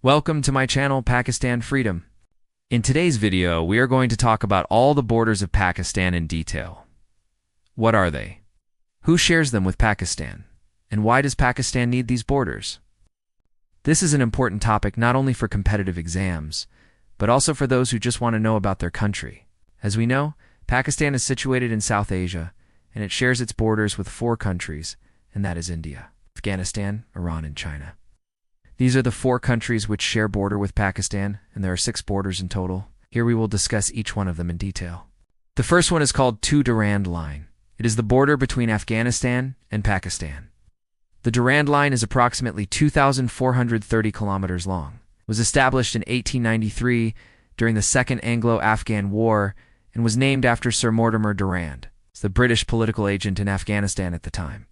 Welcome to my channel, Pakistan Freedom. In today's video, we are going to talk about all the borders of Pakistan in detail. What are they? Who shares them with Pakistan? And why does Pakistan need these borders? This is an important topic not only for competitive exams, but also for those who just want to know about their country. As we know, Pakistan is situated in South Asia, and it shares its borders with 4 countries, and that is India, Afghanistan, Iran, and China. These are the 4 countries which share border with Pakistan, and there are 6 borders in total. Here we will discuss each one of them in detail. The first one is called Durand Line. It is the border between Afghanistan and Pakistan. The Durand Line is approximately 2,430 kilometers long. It was established in 1893 during the Second Anglo-Afghan War and was named after Sir Mortimer Durand, the British political agent in Afghanistan at the time.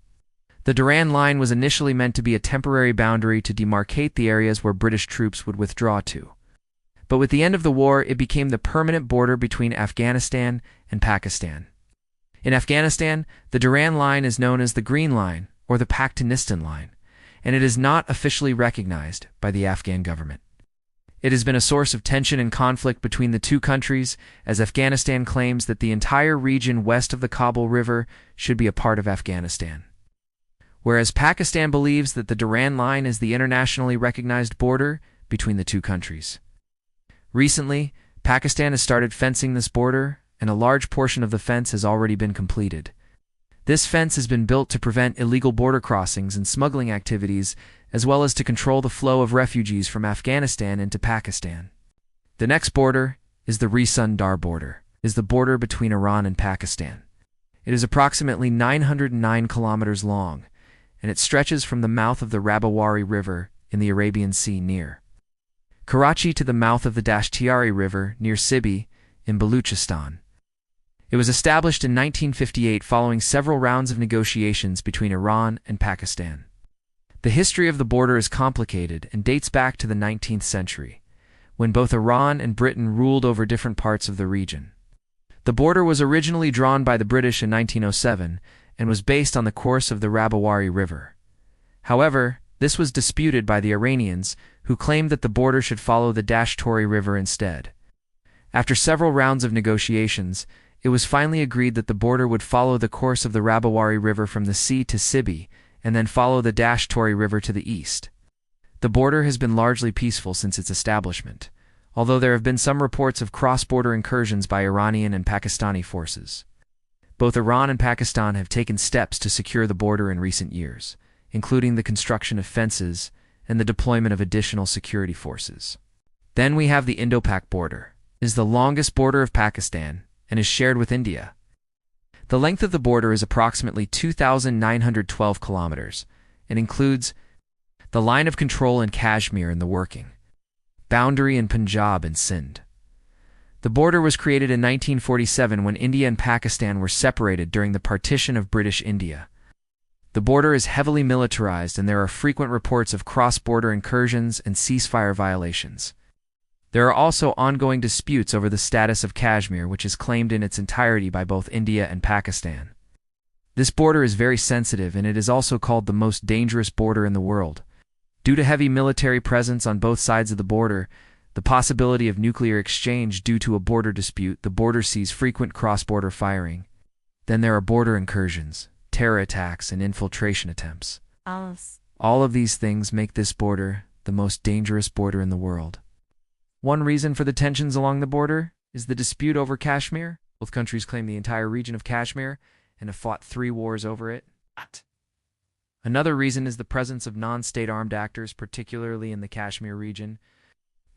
The Durand Line was initially meant to be a temporary boundary to demarcate the areas where British troops would withdraw to. But with the end of the war, it became the permanent border between Afghanistan and Pakistan. In Afghanistan, the Durand Line is known as the Green Line or the Pakistan Line, and it is not officially recognized by the Afghan government. It has been a source of tension and conflict between the 2 countries, as Afghanistan claims that the entire region west of the Kabul River should be a part of Afghanistan, whereas Pakistan believes that the Durand Line is the internationally recognized border between the 2 countries. Recently, Pakistan has started fencing this border, and a large portion of the fence has already been completed. This fence has been built to prevent illegal border crossings and smuggling activities, as well as to control the flow of refugees from Afghanistan into Pakistan. The next border is the Dar border. It is the border between Iran and Pakistan. It is approximately 909 kilometers long, and it stretches from the mouth of the Rabawari River in the Arabian Sea near Karachi to the mouth of the Dashtiyari River near Sibi in Baluchistan. It was established in 1958 following several rounds of negotiations between Iran and Pakistan. The history of the border is complicated and dates back to the 19th century, when both Iran and Britain ruled over different parts of the region. The border was originally drawn by the British in 1907, and was based on the course of the Rabawari River. However, this was disputed by the Iranians, who claimed that the border should follow the Dashtiyari River instead. After several rounds of negotiations, it was finally agreed that the border would follow the course of the Rabawari River from the sea to Sibi, and then follow the Dashtiyari River to the east. The border has been largely peaceful since its establishment, although there have been some reports of cross-border incursions by Iranian and Pakistani forces. Both Iran and Pakistan have taken steps to secure the border in recent years, including the construction of fences and the deployment of additional security forces. Then we have the Indo-Pak border. It is the longest border of Pakistan and is shared with India. The length of the border is approximately 2,912 kilometers and includes the line of control in Kashmir and the working boundary in Punjab and Sindh. The border was created in 1947 when India and Pakistan were separated during the partition of British India. The border is heavily militarized and there are frequent reports of cross-border incursions and ceasefire violations. There are also ongoing disputes over the status of Kashmir, which is claimed in its entirety by both India and Pakistan. This border is very sensitive, and it is also called the most dangerous border in the world. Due to heavy military presence on both sides of the border, the possibility of nuclear exchange due to a border dispute, the border sees frequent cross-border firing. Then there are border incursions, terror attacks, and infiltration attempts. All of these things make this border the most dangerous border in the world. One reason for the tensions along the border is the dispute over Kashmir. Both countries claim the entire region of Kashmir and have fought 3 wars over it. Another reason is the presence of non-state armed actors, particularly in the Kashmir region.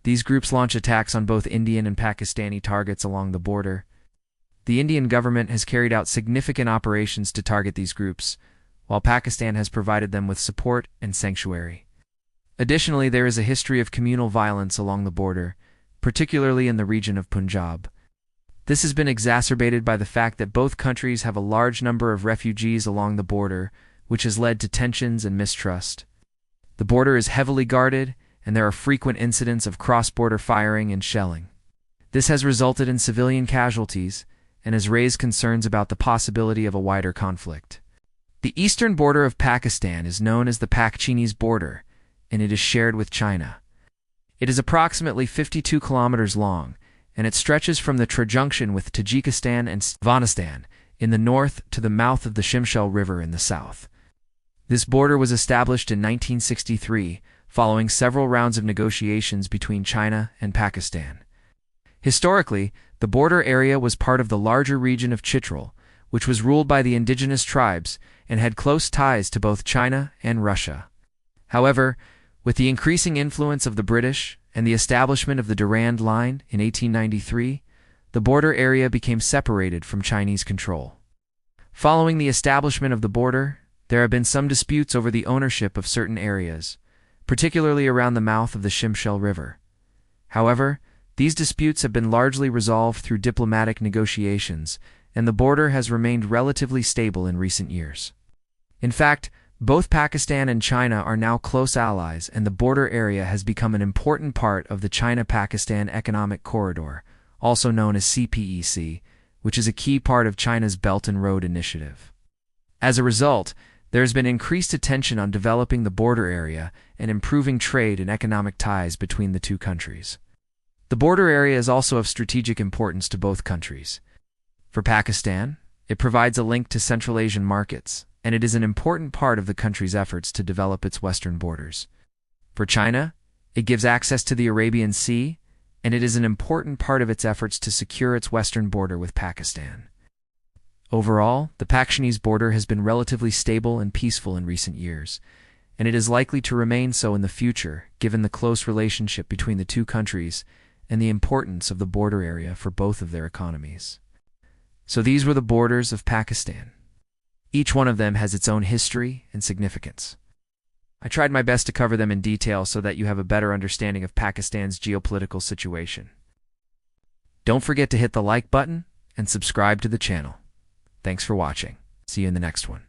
These groups launch attacks on both Indian and Pakistani targets along the border. The Indian government has carried out significant operations to target these groups, while Pakistan has provided them with support and sanctuary. Additionally, there is a history of communal violence along the border, particularly in the region of Punjab. This has been exacerbated by the fact that both countries have a large number of refugees along the border, which has led to tensions and mistrust. The border is heavily guarded, and there are frequent incidents of cross-border firing and shelling. This has resulted in civilian casualties and has raised concerns about the possibility of a wider conflict. The eastern border of Pakistan is known as the Pak-Chinese border, and it is shared with China. It is approximately 52 kilometers long, and it stretches from the junction with Tajikistan and Afghanistan in the north to the mouth of the Shimshal River in the south. This border was established in 1963, following several rounds of negotiations between China and Pakistan. Historically, the border area was part of the larger region of Chitral, which was ruled by the indigenous tribes and had close ties to both China and Russia. However, with the increasing influence of the British and the establishment of the Durand Line in 1893, the border area became separated from Chinese control. Following the establishment of the border, there have been some disputes over the ownership of certain areas, particularly around the mouth of the Shimshal River. However, these disputes have been largely resolved through diplomatic negotiations, and the border has remained relatively stable in recent years. In fact, both Pakistan and China are now close allies, and the border area has become an important part of the China-Pakistan Economic Corridor, also known as CPEC, which is a key part of China's Belt and Road Initiative. As a result, there has been increased attention on developing the border area and improving trade and economic ties between the two countries. The border area is also of strategic importance to both countries. For Pakistan, it provides a link to Central Asian markets, and it is an important part of the country's efforts to develop its western borders. For China, it gives access to the Arabian Sea, and it is an important part of its efforts to secure its western border with Pakistan. Overall, the Pak-Chinese border has been relatively stable and peaceful in recent years, and it is likely to remain so in the future, given the close relationship between the two countries and the importance of the border area for both of their economies. So these were the borders of Pakistan. Each one of them has its own history and significance. I tried my best to cover them in detail so that you have a better understanding of Pakistan's geopolitical situation. Don't forget to hit the like button and subscribe to the channel. Thanks for watching. See you in the next one.